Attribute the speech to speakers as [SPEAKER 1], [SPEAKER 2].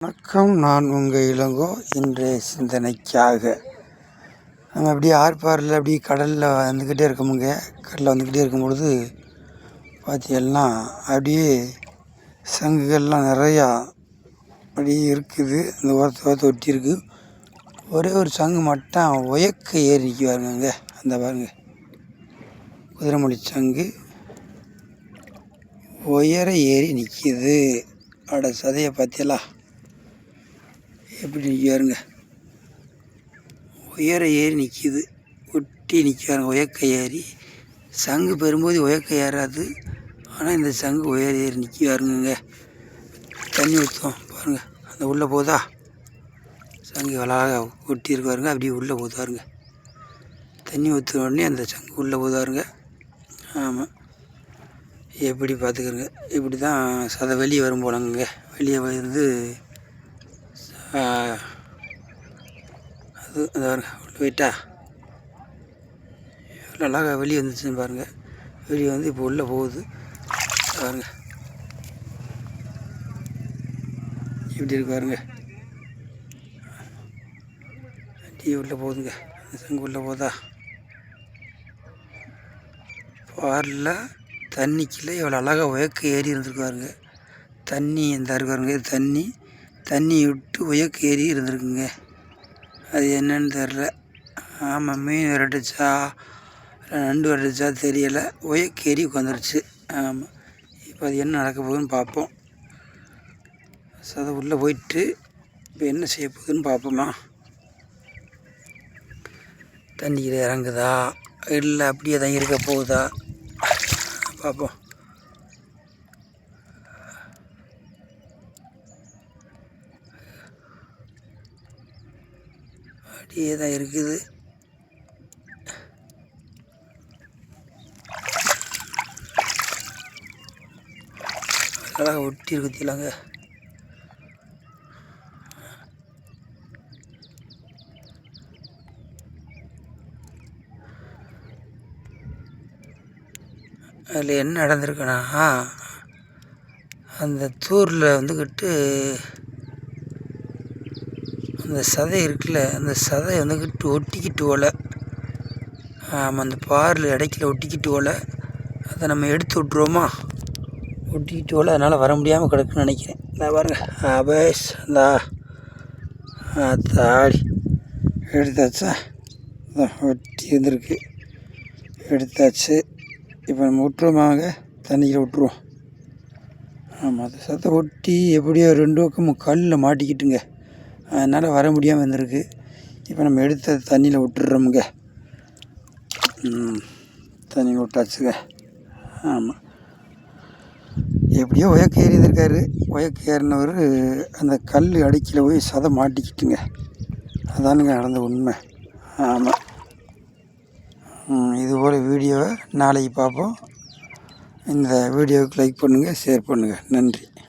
[SPEAKER 1] வணக்கம், நான் உங்கள் இளங்கோ. இன்றைய சிந்தனைக்காக நம்ம அப்படியே ஆர்ப்பாரில் அப்படியே கடலில் வந்துக்கிட்டே இருக்கோமுங்க. கடலில் வந்துக்கிட்டே இருக்கும்பொழுது பார்த்தீங்கன்னா அப்படியே சங்குகள்லாம் நிறையா அப்படியே இருக்குது. அந்த ஓரத்தை ஒட்டி இருக்குது. ஒரே ஒரு சங்கு மட்டும் உயக்க ஏறி நிற்க பாருங்க. அந்த பாருங்க, குதிரைமொழி சங்கு உயர ஏறி நிற்கிது. அட சதையை பார்த்தீங்களா எப்படி நிற்காருங்க? உயர ஏறி நிற்கிது, ஒட்டி நிற்காருங்க. உயக்க ஏறி சங்கு பெறும்போது உயக்க ஏறாது, ஆனால் இந்த சங்கு உயர ஏறி நிற்காருங்க. தண்ணி ஊற்றும் பாருங்க, அந்த உள்ளே போதா சங்கு அழகாக ஒட்டி இருக்காருங்க. அப்படியே உள்ளே போதாருங்க. தண்ணி ஊற்றுன உடனே அந்த சங்கு உள்ளே போதாருங்க. ஆமாம், எப்படி பார்த்துக்கிறங்க. இப்படி தான் சதை வெளியே வரும் போலங்க. வெளியே வந்து அது அந்த பாருங்க, உள்ள போயிட்டா எவ்வளோ அழகாக வெளியே வந்துச்சுன்னு பாருங்கள். வெளியே வந்து இப்போ உள்ளே போகுது பாருங்க. இப்படி இருக்கு பாருங்க, அப்படியே உள்ளே போகுதுங்க. அந்த சங்கு உள்ளே போதா பாரில் தண்ணிக்குள்ளே எவ்வளோ அழகாக உயக்க ஏறி இருந்திருக்காருங்க. தண்ணி இந்த இருக்காருங்க, தண்ணி விட்டு உயக்க ஏறி இருந்திருக்குங்க. அது என்னன்னு தெரில. ஆமாம், மீன் விரட்டுச்சா இல்லை நண்டு விரட்டுச்சா தெரியலை. உயக்க ஏறி உட்காந்துருச்சு. ஆமாம், இப்போ அது என்ன நடக்க போகுதுன்னு பார்ப்போம். சதை உள்ளே போயிட்டு இப்போ என்ன செய்ய போகுதுன்னு பார்ப்போமா. தண்ணியில் இறங்குதா இல்லை அப்படியே தான் இருக்க போகுதா பார்ப்போம். அப்படியே தான் இருக்குது. அழகாக ஒட்டி இருக்குத்திலாங்க. அதில் என்ன நடந்திருக்குன்னா, அந்த தூரில் வந்துக்கிட்டு அந்த சதை இருக்குல்ல, அந்த சதை வந்துக்கிட்டு ஒட்டிக்கிட்டு ஓலை. ஆமாம், அந்த பாரில் இடைக்கில ஒட்டிக்கிட்டு ஓலை. அதை நம்ம எடுத்து விட்ருவோமா, ஒட்டிக்கிட்டு ஓலை. அதனால் வர முடியாமல் கிடக்குன்னு நினைக்கிறேன். நான் பாருங்க, அபேஸ் இந்தா தாடி எடுத்தாச்சா, ஒட்டி இருந்திருக்கு, எடுத்தாச்சு. இப்போ நம்ம விட்டுருவோமாங்க, தண்ணியில் விட்டுருவோம். ஆமாம், அதை சத்தை ஒட்டி எப்படியோ 2 பக்கமும் கல்லில் மாட்டிக்கிட்டுங்க. அதனால் வர முடியாமல் இருந்திருக்கு. இப்போ நம்ம எடுத்து தண்ணியில் விட்டுடுறோமுங்க. தண்ணியில் விட்டாச்சுங்க. ஆமாம், எப்படியோ உயக்க ஏறி இருந்திருக்காரு. உயக்க ஏறினவர் அந்த கல் அடிக்கில் போய் சதை மாட்டிக்கிட்டுங்க. அதானுங்க நடந்த உண்மை. ஆமாம், இதுபோல் வீடியோவை நாளைக்கு பார்ப்போம். இந்த வீடியோவுக்கு லைக் பண்ணுங்கள், ஷேர் பண்ணுங்கள். நன்றி.